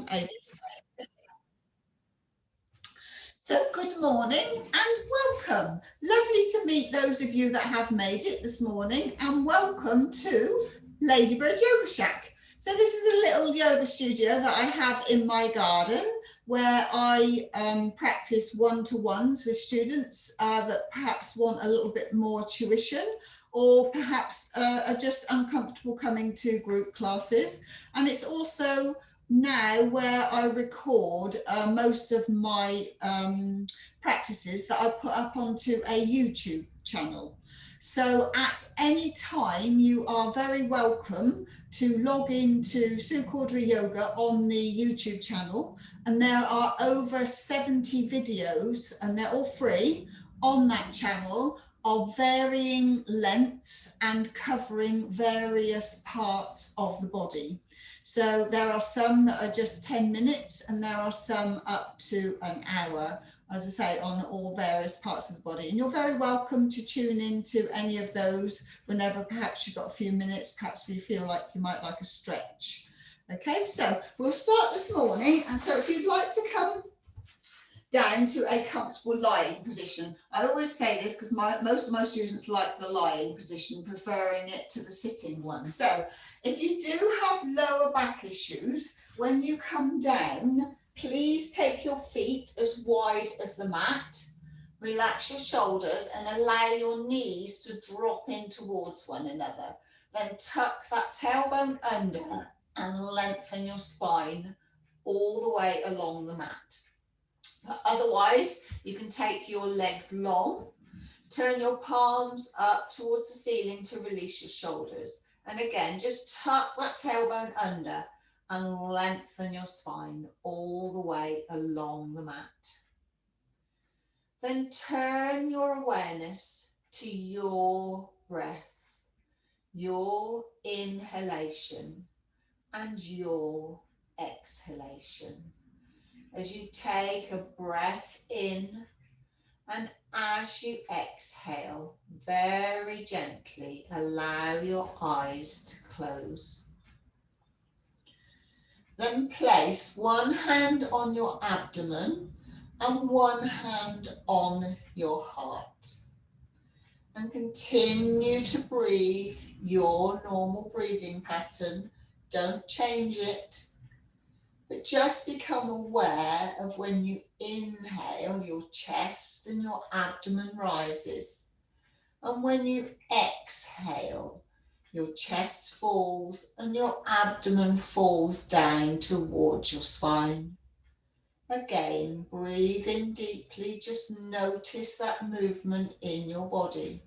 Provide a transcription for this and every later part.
wasn't able to. So good morning and welcome. Lovely to meet those of you that have made it this morning, and welcome to Ladybird Yoga Shack. So this is a little yoga studio that I have in my garden where I practice one-to-ones with students that perhaps want a little bit more tuition, or perhaps are just uncomfortable coming to group classes. And it's also now where I record most of my practices that I put up onto a YouTube channel. So at any time you are very welcome to log into Sue Cordery Yoga on the YouTube channel, and there are over 70 videos, and they're all free on that channel, of varying lengths and covering various parts of the body. So there are some that are just 10 minutes, and there are some up to an hour, as I say, on all various parts of the body. And you're very welcome to tune into any of those whenever perhaps you've got a few minutes, perhaps you feel like you might like a stretch. Okay, so we'll start this morning. And so if you'd like to come down to a comfortable lying position. I always say this because most of my students like the lying position, preferring it to the sitting one. So if you do have lower back issues, when you come down, please take your feet as wide as the mat. Relax your shoulders and allow your knees to drop in towards one another. Then tuck that tailbone under and lengthen your spine all the way along the mat. Otherwise, you can take your legs long, turn your palms up towards the ceiling to release your shoulders. And again, just tuck that tailbone under and lengthen your spine all the way along the mat. Then turn your awareness to your breath, your inhalation and your exhalation. As you take a breath in, and as you exhale, very gently allow your eyes to close. Then place one hand on your abdomen and one hand on your heart. And continue to breathe your normal breathing pattern. Don't change it. But just become aware of when you inhale, your chest and your abdomen rises. And when you exhale, your chest falls and your abdomen falls down towards your spine. Again, breathe in deeply, just notice that movement in your body.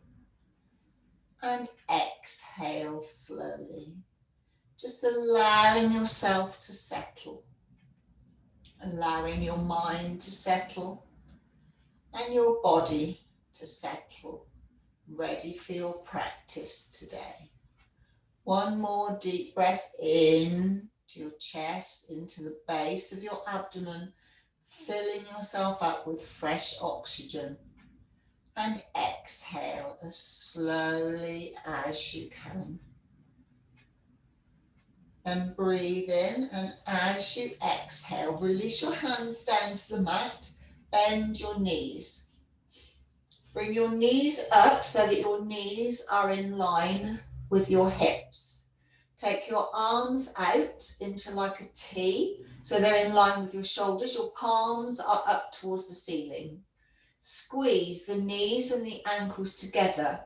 And exhale slowly, just allowing yourself to settle. Allowing your mind to settle and your body to settle, ready for your practice today. One more deep breath in to your chest, into the base of your abdomen, filling yourself up with fresh oxygen. And exhale as slowly as you can. Then breathe in, and as you exhale, release your hands down to the mat, bend your knees. Bring your knees up so that your knees are in line with your hips. Take your arms out into like a T, so they're in line with your shoulders. Your palms are up towards the ceiling. Squeeze the knees and the ankles together.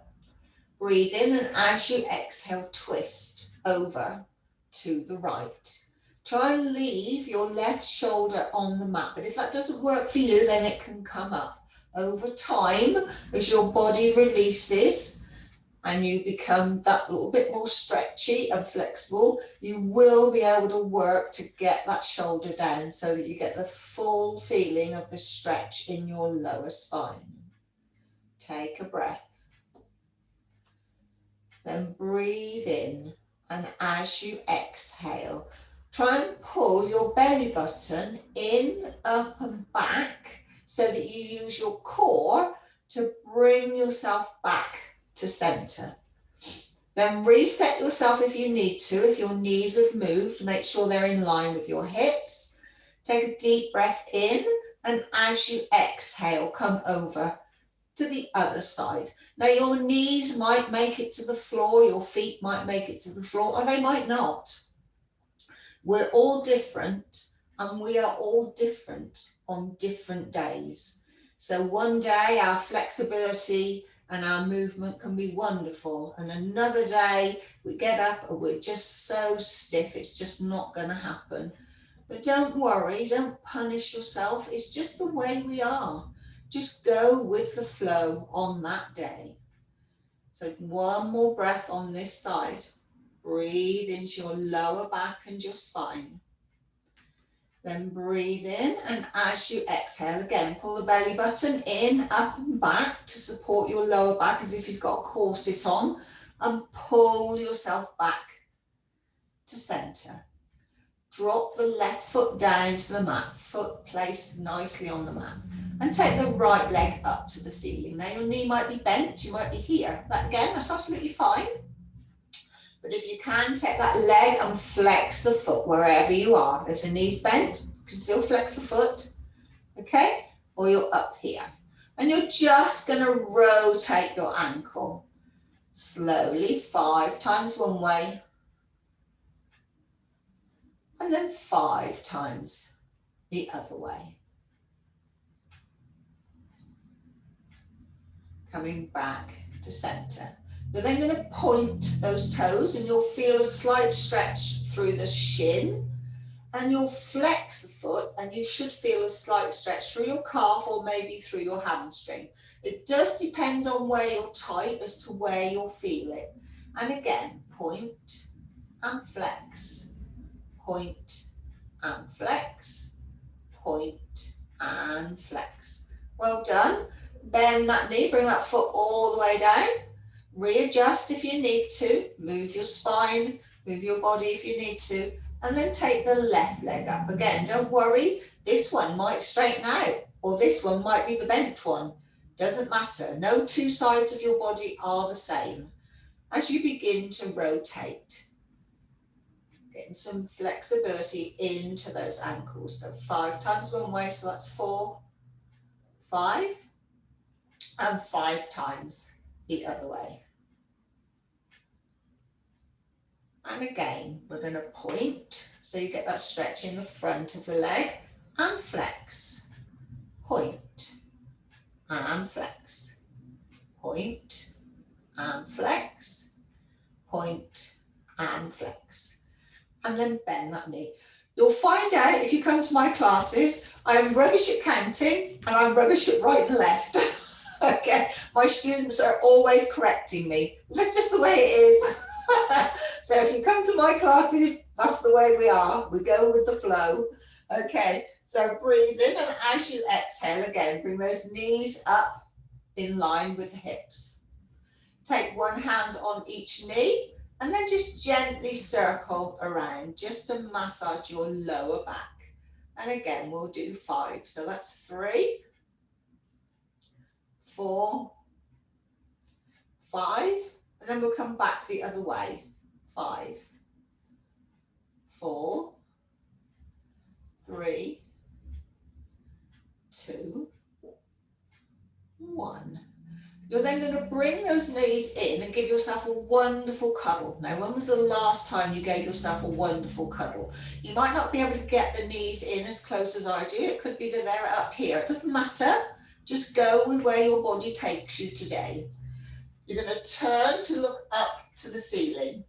Breathe in, and as you exhale, twist over to the right. Try and leave your left shoulder on the mat, but if that doesn't work for you, then it can come up. Over time, as your body releases and you become that little bit more stretchy and flexible, you will be able to work to get that shoulder down so that you get the full feeling of the stretch in your lower spine. Take a breath. Then breathe in. And as you exhale, try and pull your belly button in, up and back so that you use your core to bring yourself back to center. Then reset yourself if you need to. If your knees have moved, make sure they're in line with your hips. Take a deep breath in, and as you exhale, come over to the other side. Now your knees might make it to the floor, your feet might make it to the floor, or they might not. We're all different, and we are all different on different days. So one day our flexibility and our movement can be wonderful, and another day we get up and we're just so stiff, it's just not going to happen. But don't worry, don't punish yourself, it's just the way we are. Just go with the flow on that day. So one more breath on this side. Breathe into your lower back and your spine. Then breathe in, and as you exhale, again, pull the belly button in, up and back to support your lower back as if you've got a corset on, and pull yourself back to center. Drop the left foot down to the mat, foot placed nicely on the mat, and take the right leg up to the ceiling. Now your knee might be bent, you might be here. That again, that's absolutely fine. But if you can, take that leg and flex the foot wherever you are. If the knee's bent, you can still flex the foot, okay? Or you're up here. And you're just gonna rotate your ankle slowly, 5 times one way, and then 5 times the other way. Coming back to center. You're then going to point those toes, and you'll feel a slight stretch through the shin, and you'll flex the foot, and you should feel a slight stretch through your calf or maybe through your hamstring. It does depend on where you're tight as to where you'll feel it. And again, point and flex, point and flex, point and flex. Well done. Bend that knee, bring that foot all the way down. Readjust if you need to. Move your spine, move your body if you need to. And then take the left leg up. Again, don't worry. This one might straighten out, or this one might be the bent one. Doesn't matter. No two sides of your body are the same. As you begin to rotate, getting some flexibility into those ankles. So 5 times one way, so that's 4, 5, and 5 times the other way. And again, we're going to point, so you get that stretch in the front of the leg, and flex, point, and flex, point, and flex, point, and flex. And then bend that knee. You'll find out if you come to my classes, I am rubbish at counting and I'm rubbish at right and left. Okay, my students are always correcting me. That's just the way it is. So if you come to my classes, that's the way we are. We go with the flow. Okay, so breathe in, and as you exhale again, bring those knees up in line with the hips. Take one hand on each knee, and then just gently circle around just to massage your lower back. And again, we'll do 5. So that's 3, 4, 5, and then we'll come back the other way. 5, 4, 3, 2, 1. You're then going to bring those knees in and give yourself a wonderful cuddle. Now, when was the last time you gave yourself a wonderful cuddle? You might not be able to get the knees in as close as I do. It could be that they're up here. It doesn't matter. Just go with where your body takes you today. You're going to turn to look up to the ceiling.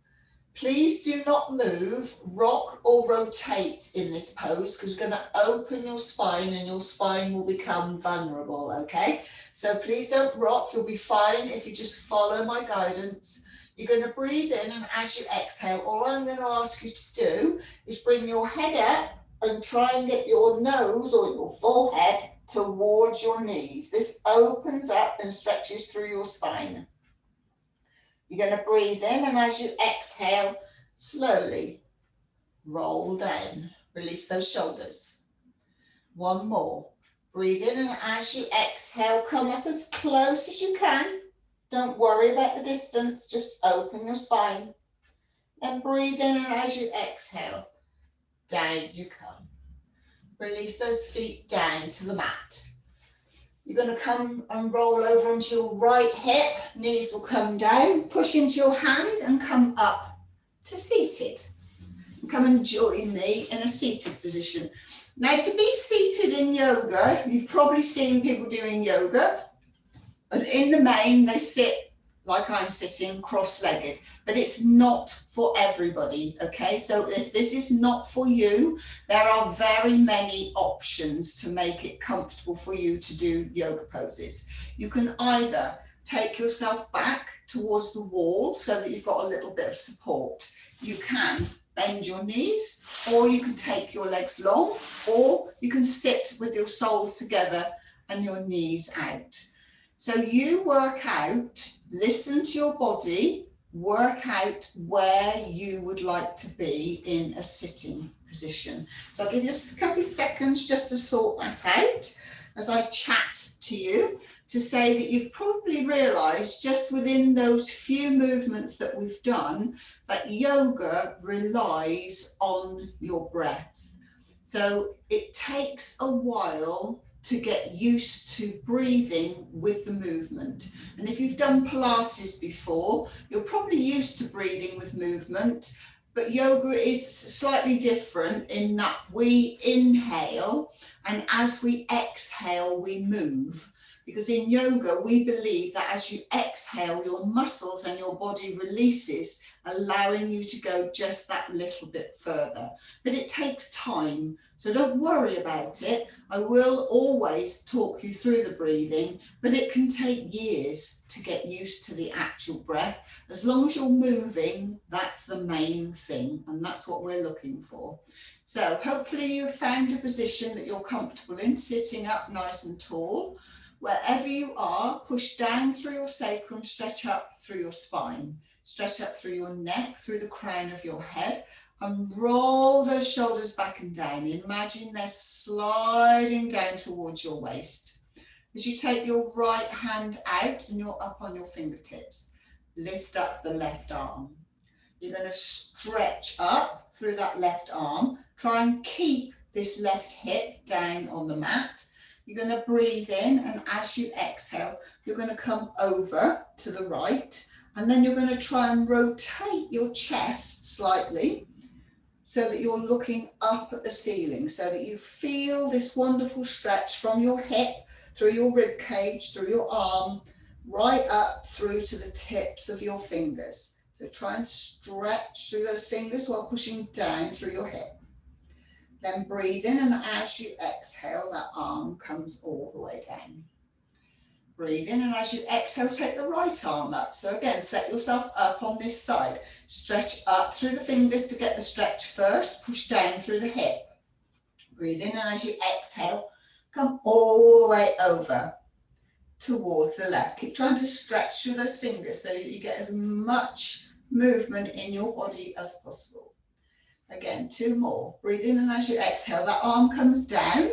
Please do not move, rock or rotate in this pose, because you're going to open your spine and your spine will become vulnerable, okay? So please don't rock, you'll be fine if you just follow my guidance. You're going to breathe in, and as you exhale, all I'm going to ask you to do is bring your head up and try and get your nose or your forehead towards your knees. This opens up and stretches through your spine. You're going to breathe in, and as you exhale, slowly roll down. Release those shoulders. One more. Breathe in, and as you exhale, come up as close as you can. Don't worry about the distance, just open your spine. Then breathe in, and as you exhale, down you come. Release those feet down to the mat. You're going to come and roll over onto your right hip. Knees will come down. Push into your hand and come up to seated. Come and join me in a seated position. Now, to be seated in yoga, you've probably seen people doing yoga, and in the main, they sit like I'm sitting, cross-legged, but it's not for everybody, okay? So if this is not for you, there are very many options to make it comfortable for you to do yoga poses. You can either take yourself back towards the wall so that you've got a little bit of support. You can bend your knees, or you can take your legs long, or you can sit with your soles together and your knees out. So you work out, listen to your body, work out where you would like to be in a sitting position. So I'll give you a couple of seconds just to sort that out as I chat to you, to say that you've probably realised just within those few movements that we've done that yoga relies on your breath. So it takes a while to get used to breathing with the movement. And if you've done Pilates before, you're probably used to breathing with movement, but yoga is slightly different in that we inhale, and as we exhale, we move. Because in yoga, we believe that as you exhale, your muscles and your body releases, allowing you to go just that little bit further. But it takes time, so don't worry about it. I will always talk you through the breathing, but it can take years to get used to the actual breath. As long as you're moving, that's the main thing, and that's what we're looking for. So hopefully you've found a position that you're comfortable in, sitting up nice and tall. Wherever you are, push down through your sacrum, stretch up through your spine, stretch up through your neck, through the crown of your head, and roll those shoulders back and down. Imagine they're sliding down towards your waist. As you take your right hand out and you're up on your fingertips, lift up the left arm. You're going to stretch up through that left arm. Try and keep this left hip down on the mat. You're going to breathe in, and as you exhale, you're going to come over to the right, and then you're going to try and rotate your chest slightly so that you're looking up at the ceiling, so that you feel this wonderful stretch from your hip, through your rib cage, through your arm, right up through to the tips of your fingers. So try and stretch through those fingers while pushing down through your hip. Then breathe in, and as you exhale, that arm comes all the way down. Breathe in, and as you exhale, take the right arm up. So again, set yourself up on this side. Stretch up through the fingers to get the stretch first. Push down through the hip. Breathe in, and as you exhale, come all the way over towards the left. Keep trying to stretch through those fingers so you get as much movement in your body as possible. Again, 2 more. Breathe in, and as you exhale, that arm comes down.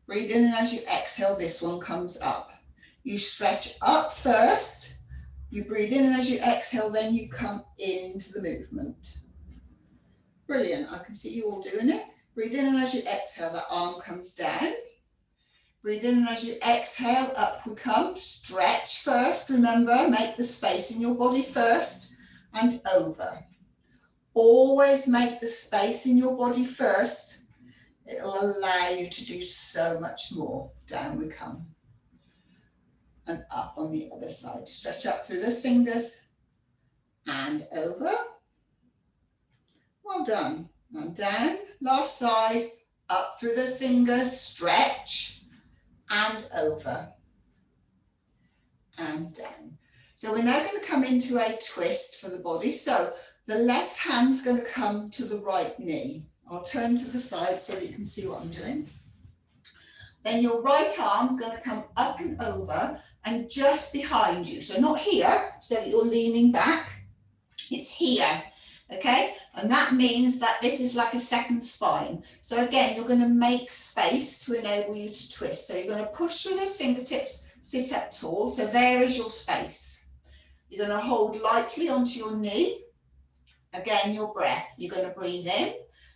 Breathe in, and as you exhale, this one comes up. You stretch up first. You breathe in, and as you exhale, then you come into the movement. Brilliant. I can see you all doing it. Breathe in, and as you exhale, that arm comes down. Breathe in, and as you exhale, up we come. Stretch first. Remember, make the space in your body first, and over. Always make the space in your body first. It'll allow you to do so much more. Down we come. And up on the other side. Stretch up through those fingers and over. Well done. And down. Last side. Up through those fingers. Stretch and over. And down. So we're now going to come into a twist for the body. So the left hand's going to come to the right knee. I'll turn to the side so that you can see what I'm doing. Then your right arm's going to come up and over and just behind you. So not here, so that you're leaning back. It's here, okay? And that means that this is like a second spine. So again, you're going to make space to enable you to twist. So you're going to push through those fingertips, sit up tall. So there is your space. You're going to hold lightly onto your knee. Again, your breath. You're going to breathe in.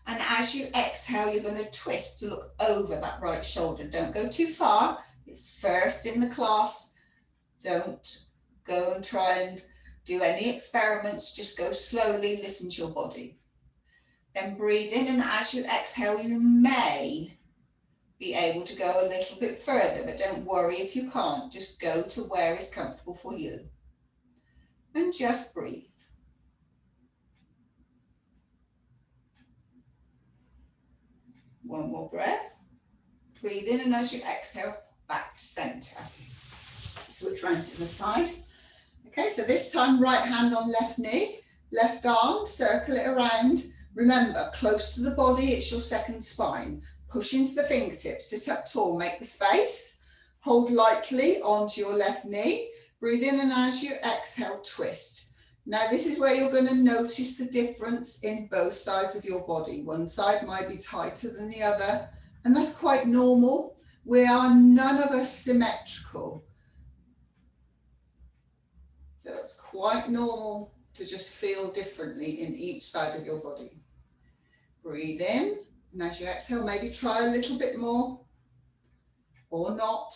And as you exhale, you're going to twist to look over that right shoulder. Don't go too far. It's first in the class. Don't go and try and do any experiments. Just go slowly, listen to your body. Then breathe in, and as you exhale, you may be able to go a little bit further, but don't worry if you can't. Just go to where is comfortable for you. And just breathe. One more breath. Breathe in, and as you exhale, back to center. Switch round to the side. Okay, so this time right hand on left knee, left arm, circle it around. Remember, close to the body, it's your second spine. Push into the fingertips, sit up tall, make the space. Hold lightly onto your left knee. Breathe in, and as you exhale, twist. Now this is where you're going to notice the difference in both sides of your body. One side might be tighter than the other, and that's quite normal. We are none of us symmetrical. So it's quite normal to just feel differently in each side of your body. Breathe in, and as you exhale, maybe try a little bit more or not.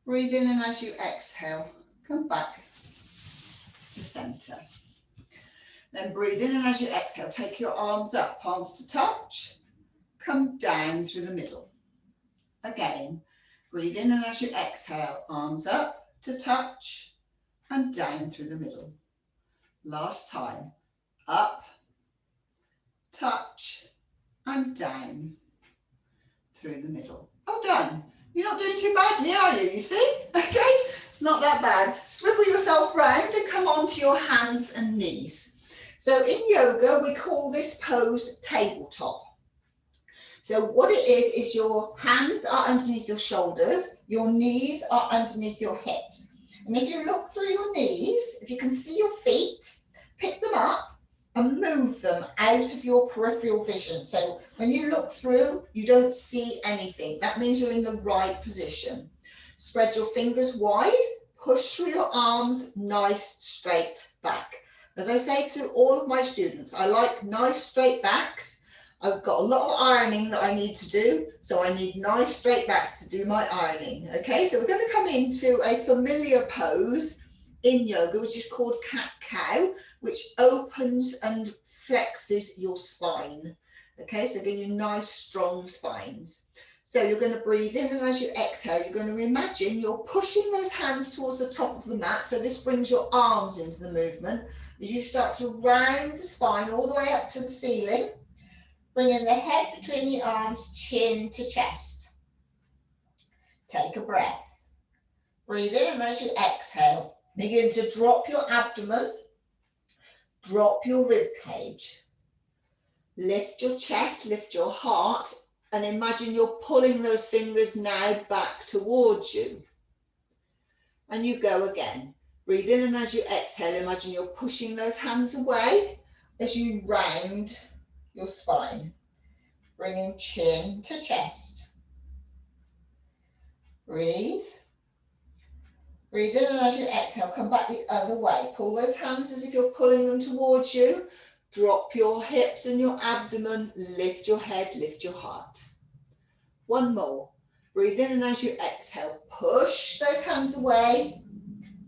Breathe in, and as you exhale, come back to center. Then breathe in, and as you exhale, take your arms up, palms to touch, come down through the middle. Again, breathe in, and as you exhale, arms up to touch and down through the middle. Last time, up, touch and down through the middle. Well done. You're not doing too badly, are you? You see? Okay, it's not that bad. Swivel yourself round and come onto your hands and knees. So in yoga, we call this pose tabletop. So what it is your hands are underneath your shoulders, your knees are underneath your hips. And if you look through your knees, if you can see your feet, pick them up and move them out of your peripheral vision. So when you look through, you don't see anything. That means you're in the right position. Spread your fingers wide, push through your arms, nice straight back. As I say to all of my students, I like nice straight backs. I've got a lot of ironing that I need to do, so I need nice straight backs to do my ironing. Okay, so we're going to come into a familiar pose in yoga, which is called cat-cow, which opens and flexes your spine. Okay, so getting nice strong spines. So you're going to breathe in, and as you exhale, you're going to imagine you're pushing those hands towards the top of the mat. So this brings your arms into the movement as you start to round the spine all the way up to the ceiling. Bringing the head between the arms, chin to chest. Take a breath. Breathe in, and as you exhale, begin to drop your abdomen, drop your rib cage. Lift your chest, lift your heart, and imagine you're pulling those fingers now back towards you. And you go again. Breathe in, and as you exhale, imagine you're pushing those hands away as you round your spine, bringing chin to chest. Breathe. Breathe in, and as you exhale, come back the other way. Pull those hands as if you're pulling them towards you. Drop your hips and your abdomen. Lift your head, lift your heart. One more. Breathe in, and as you exhale, push those hands away.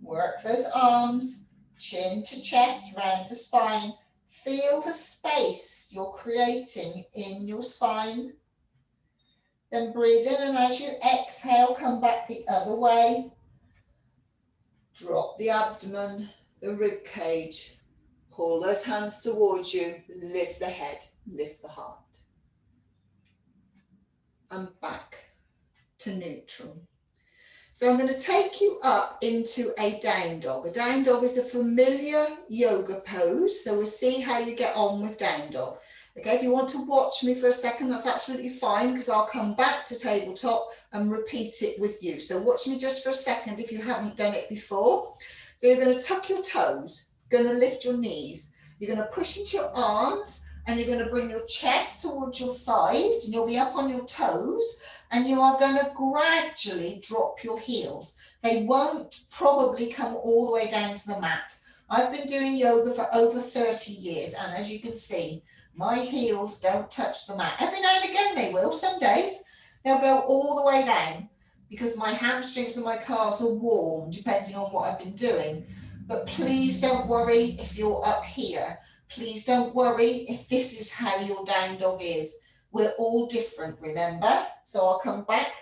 Work those arms, chin to chest, round the spine. Feel the space you're creating in your spine. Then breathe in, and as you exhale, come back the other way. Drop the abdomen, the rib cage. Pull those hands towards you. Lift the head, lift the heart. And back to neutral. So I'm going to take you up into a down dog. A down dog is a familiar yoga pose. So we'll see how you get on with down dog. Okay, if you want to watch me for a second, that's absolutely fine, because I'll come back to tabletop and repeat it with you. So watch me just for a second if you haven't done it before. So you're going to tuck your toes, you're going to lift your knees, you're going to push into your arms, and you're going to bring your chest towards your thighs, and you'll be up on your toes, and you are going to gradually drop your heels. They won't probably come all the way down to the mat. I've been doing yoga for over 30 years, and as you can see, My heels don't touch the mat. Every now and again they will. Some days they'll go all the way down because my hamstrings and my calves are warm, depending on what I've been doing. But please don't worry if you're up here. Please don't worry if this is how your down dog is. We're all different, remember? So I'll come back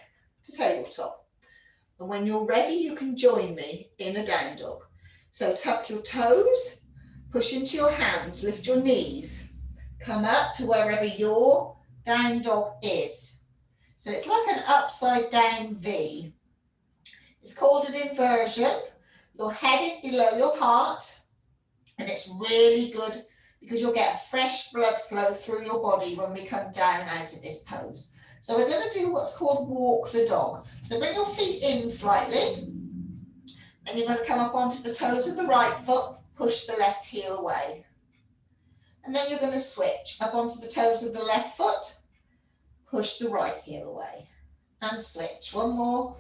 to tabletop. And when you're ready, you can join me in a down dog. So tuck your toes, push into your hands, lift your knees, come up to wherever your down dog is. So it's like an upside down V. It's called an inversion. Your head is below your heart, and it's really good because you'll get a fresh blood flow through your body when we come down out of this pose. So we're going to do what's called walk the dog. So bring your feet in slightly. Then you're going to come up onto the toes of the right foot, push the left heel away. And then you're going to switch up onto the toes of the left foot, push the right heel away. And switch. One more.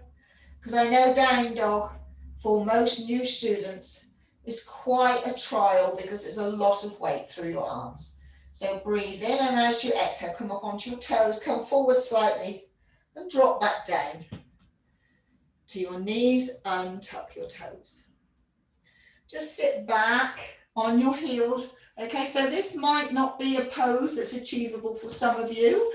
Because I know down dog, for most new students, is quite a trial because it's a lot of weight through your arms. So breathe in, and as you exhale, come up onto your toes, come forward slightly and drop back down to your knees, untuck your toes. Just sit back on your heels. Okay, so this might not be a pose that's achievable for some of you.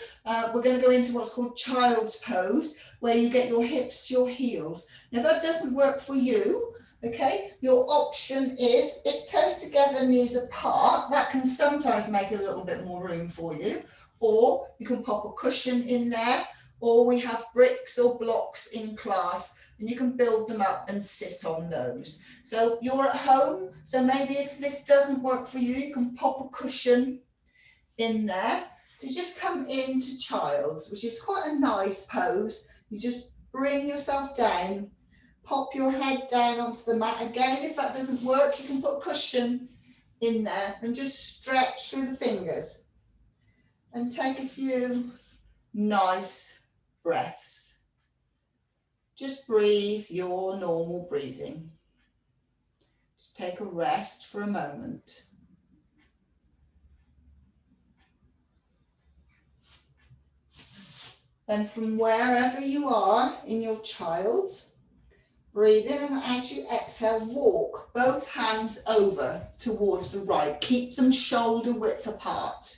We're going to go into what's called child's pose, where you get your hips to your heels. Now, if that doesn't work for you, okay, your option is big toes together, knees apart. That can sometimes make a little bit more room for you. Or you can pop a cushion in there, or we have bricks or blocks in class, and you can build them up and sit on those. So you're at home, so maybe if this doesn't work for you, you can pop a cushion in there to just come into child's, which is quite a nice pose. You just bring yourself down, pop your head down onto the mat. Again, if that doesn't work, you can put a cushion in there and just stretch through the fingers and take a few nice breaths. Just breathe your normal breathing. Just take a rest for a moment. Then from wherever you are in your child's, breathe in, and as you exhale, walk both hands over towards the right. Keep them shoulder width apart.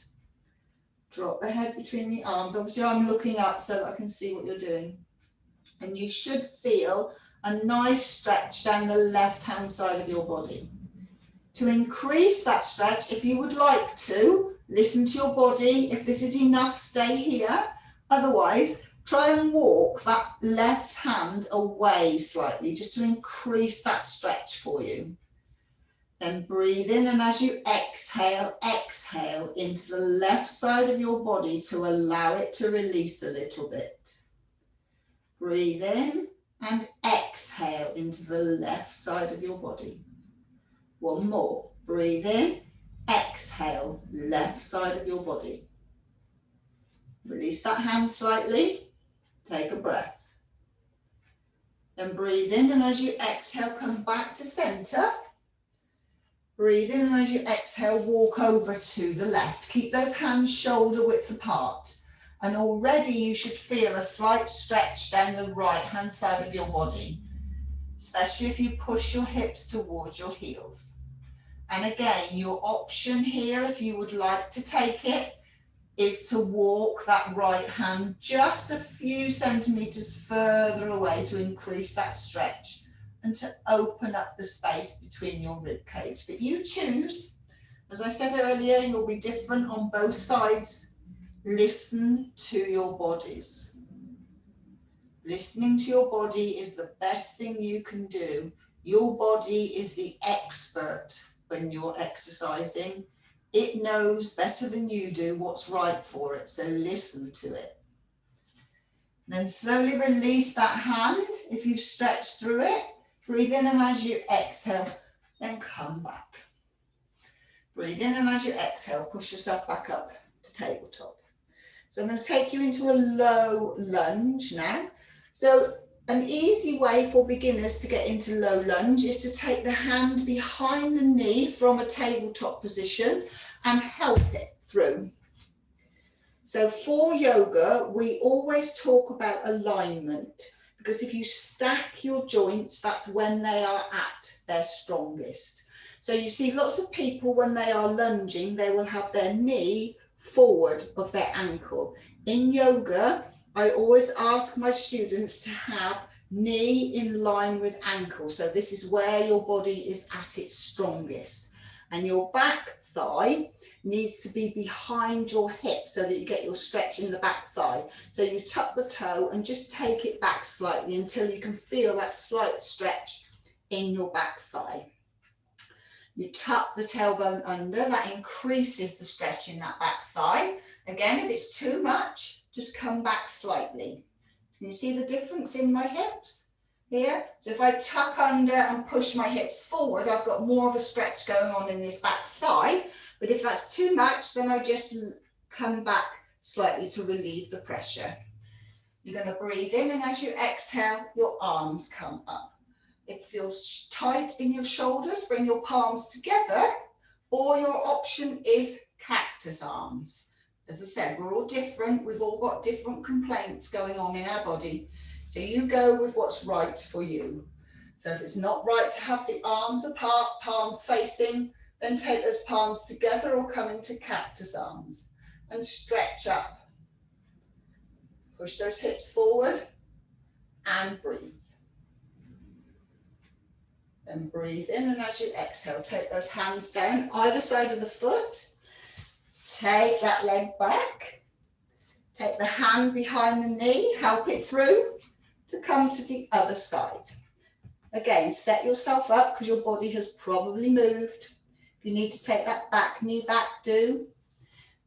Drop the head between the arms. Obviously, I'm looking up so that I can see what you're doing. And you should feel a nice stretch down the left-hand side of your body. To increase that stretch, if you would like to, listen to your body. If this is enough, stay here. Otherwise, try and walk that left hand away slightly, just to increase that stretch for you. Then breathe in, and as you exhale, exhale into the left side of your body to allow it to release a little bit. Breathe in and exhale into the left side of your body. One more. Breathe in, exhale, left side of your body. Release that hand slightly. Take a breath. Then breathe in, and as you exhale, come back to center. Breathe in, and as you exhale, walk over to the left. Keep those hands shoulder width apart. And already you should feel a slight stretch down the right-hand side of your body, especially if you push your hips towards your heels. And again, your option here, if you would like to take it, is to walk that right hand just a few centimeters further away to increase that stretch and to open up the space between your rib cage. But you choose. As I said earlier, you'll be different on both sides. Listen to your bodies. Listening to your body is the best thing you can do. Your body is the expert when you're exercising. It knows better than you do what's right for it, so listen to it. Then slowly release that hand if you've stretched through it. Breathe in, and as you exhale, then come back. Breathe in, and as you exhale, push yourself back up to tabletop. So I'm going to take you into a low lunge now. So an easy way for beginners to get into low lunge is to take the hand behind the knee from a tabletop position and help it through. So for yoga, we always talk about alignment, because if you stack your joints, that's when they are at their strongest. So you see lots of people, when they are lunging, they will have their knee forward of their ankle. In yoga, I always ask my students to have knee in line with ankle. So this is where your body is at its strongest. And your back thigh needs to be behind your hip so that you get your stretch in the back thigh. So you tuck the toe and just take it back slightly until you can feel that slight stretch in your back thigh. You tuck the tailbone under, that increases the stretch in that back thigh. Again, if it's too much, just come back slightly. Can you see the difference in my hips here? So if I tuck under and push my hips forward, I've got more of a stretch going on in this back thigh. But if that's too much, then I just come back slightly to relieve the pressure. You're going to breathe in, and as you exhale, your arms come up. It feels tight in your shoulders, bring your palms together, or your option is cactus arms. As I said, we're all different. We've all got different complaints going on in our body. So you go with what's right for you. So if it's not right to have the arms apart, palms facing, then take those palms together or come into cactus arms and stretch up. Push those hips forward and breathe. Then breathe in, and as you exhale, take those hands down either side of the foot. Take that leg back. Take the hand behind the knee, help it through to come to the other side. Again, set yourself up because your body has probably moved. If you need to take that back knee back, do.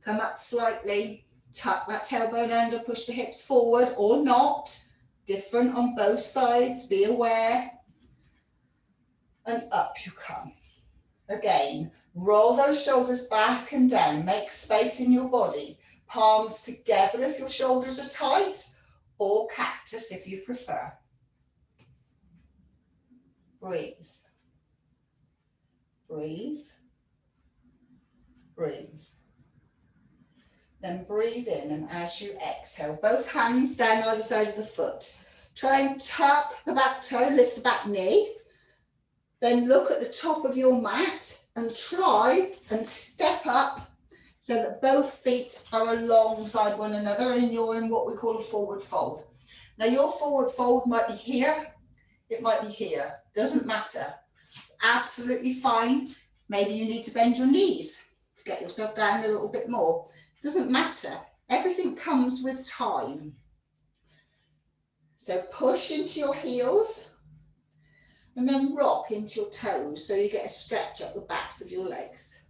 Come up slightly, tuck that tailbone under, push the hips forward or not. Different on both sides, be aware. And up you come. Again, roll those shoulders back and down. Make space in your body. Palms together if your shoulders are tight, or cactus if you prefer. Breathe. Breathe. Breathe. Then breathe in, and as you exhale, both hands down either side of the foot. Try and tuck the back toe, lift the back knee. Then look at the top of your mat and try and step up so that both feet are alongside one another and you're in what we call a forward fold. Now your forward fold might be here, it might be here, doesn't matter. It's absolutely fine. Maybe you need to bend your knees to get yourself down a little bit more. Doesn't matter. Everything comes with time. So push into your heels. And then rock into your toes so you get a stretch up the backs of your legs.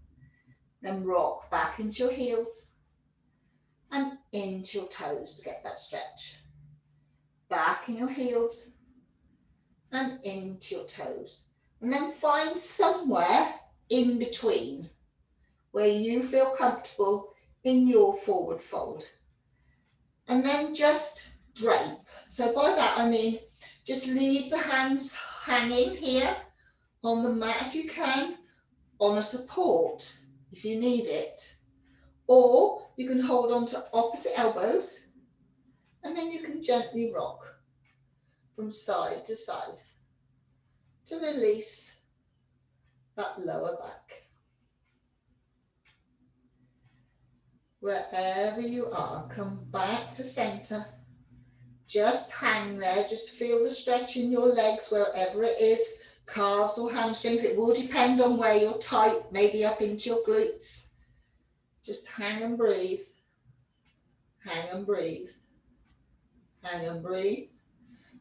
Then rock back into your heels and into your toes to get that stretch. Back in your heels and into your toes. And then find somewhere in between where you feel comfortable in your forward fold. And then just drape. So by that I mean just leave the hands hanging here on the mat if you can, on a support if you need it. Or you can hold on to opposite elbows and then you can gently rock from side to side to release that lower back. Wherever you are, come back to center. Just hang there, just feel the stretch in your legs wherever it is, calves or hamstrings. It will depend on where you're tight, maybe up into your glutes. Just hang and breathe, hang and breathe, hang and breathe.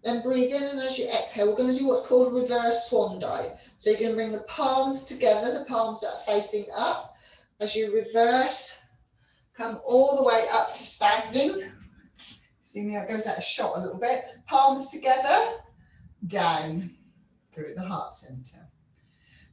Then breathe in, and as you exhale, we're going to do what's called a reverse swan dive. So you're going to bring the palms together, the palms that are facing up. As you reverse, come all the way up to standing. See me, it goes out of shot a little bit. Palms together, down through the heart center.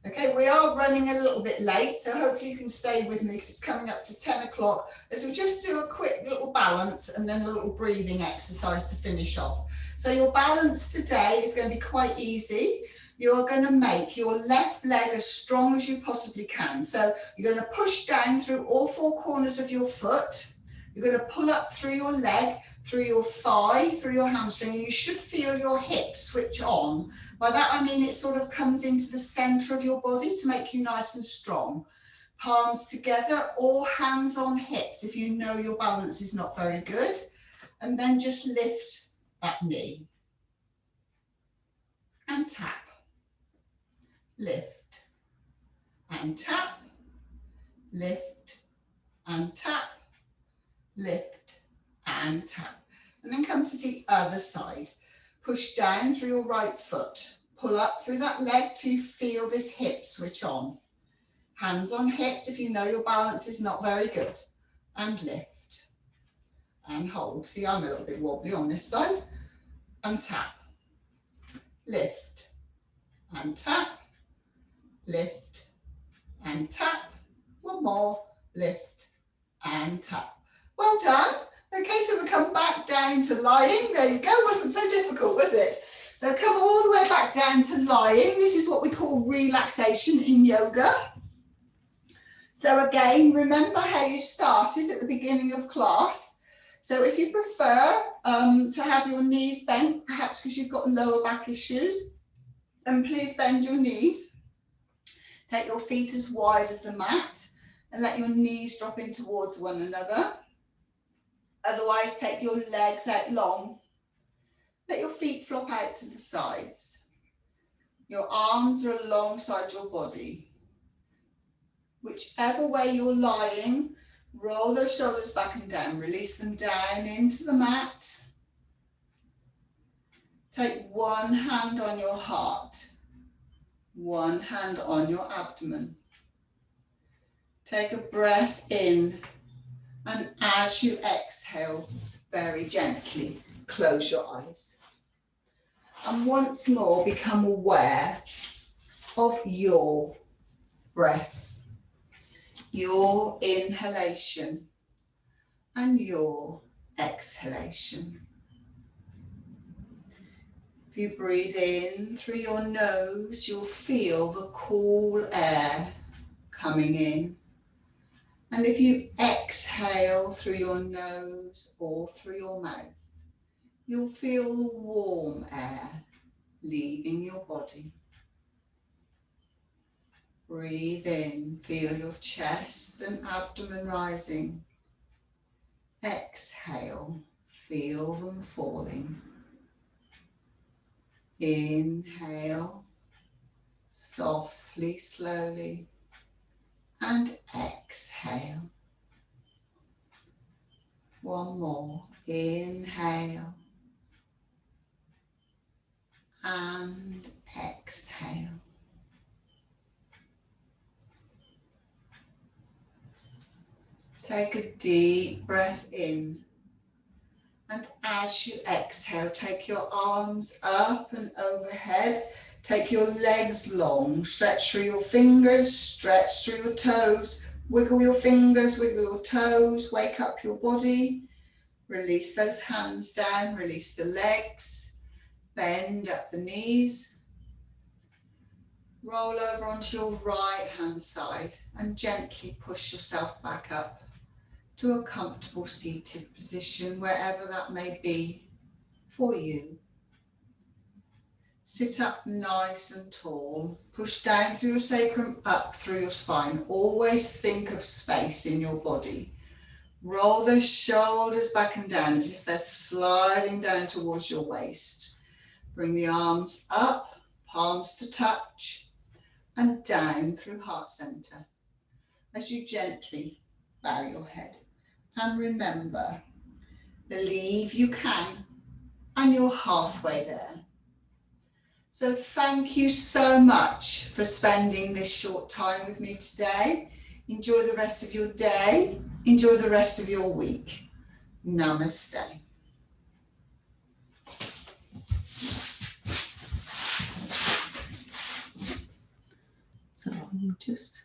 Okay, we are running a little bit late, so hopefully you can stay with me because it's coming up to 10 o'clock. As we just do a quick little balance and then a little breathing exercise to finish off. So your balance today is going to be quite easy. you're going to make your left leg as strong as you possibly can. So you're going to push down through all four corners of your foot. You're going to pull up through your leg, through your thigh, through your hamstring, and you should feel your hips switch on. By that I mean it sort of comes into the center of your body to make you nice and strong. Palms together or hands on hips if you know your balance is not very good. And then just lift that knee. And tap. Lift. And tap. Lift. And tap. Lift. And tap. And then come to the other side. Push down through your right foot. Pull up through that leg till you feel this hip switch on. Hands on hips if you know your balance is not very good. And lift. And hold. See, I'm a little bit wobbly on this side. And tap. Lift. And tap. Lift. And tap. One more. Lift. And tap. Well done. Okay, so we come back down to lying. There you go. Wasn't so difficult, was it? So come all the way back down to lying. This is what we call relaxation in yoga. So again, remember how you started at the beginning of class. So if you prefer to have your knees bent, perhaps because you've got lower back issues, then please bend your knees. Take your feet as wide as the mat and let your knees drop in towards one another. Otherwise, take your legs out long. Let your feet flop out to the sides. Your arms are alongside your body. Whichever way you're lying, roll those shoulders back and down. Release them down into the mat. Take one hand on your heart, one hand on your abdomen. Take a breath in, and as you exhale, very gently close your eyes. And once more, become aware of your breath, your inhalation and your exhalation. If you breathe in through your nose, you'll feel the cool air coming in. And if you exhale through your nose or through your mouth, you'll feel the warm air leaving your body. Breathe in, feel your chest and abdomen rising. Exhale, feel them falling. Inhale, softly, slowly, and exhale. One more, inhale, and exhale. Take a deep breath in, and as you exhale, take your arms up and overhead. Take your legs long, stretch through your fingers, stretch through your toes, wiggle your fingers, wiggle your toes, wake up your body. Release those hands down, release the legs, bend up the knees. Roll over onto your right hand side and gently push yourself back up to a comfortable seated position, wherever that may be for you. Sit up nice and tall, push down through your sacrum, up through your spine. Always think of space in your body. Roll those shoulders back and down as if they're sliding down towards your waist. Bring the arms up, palms to touch, and down through heart center as you gently bow your head. And remember, believe you can, and you're halfway there. So thank you so much for spending this short time with me today. Enjoy the rest of your day. Enjoy the rest of your week. Namaste. So I'm just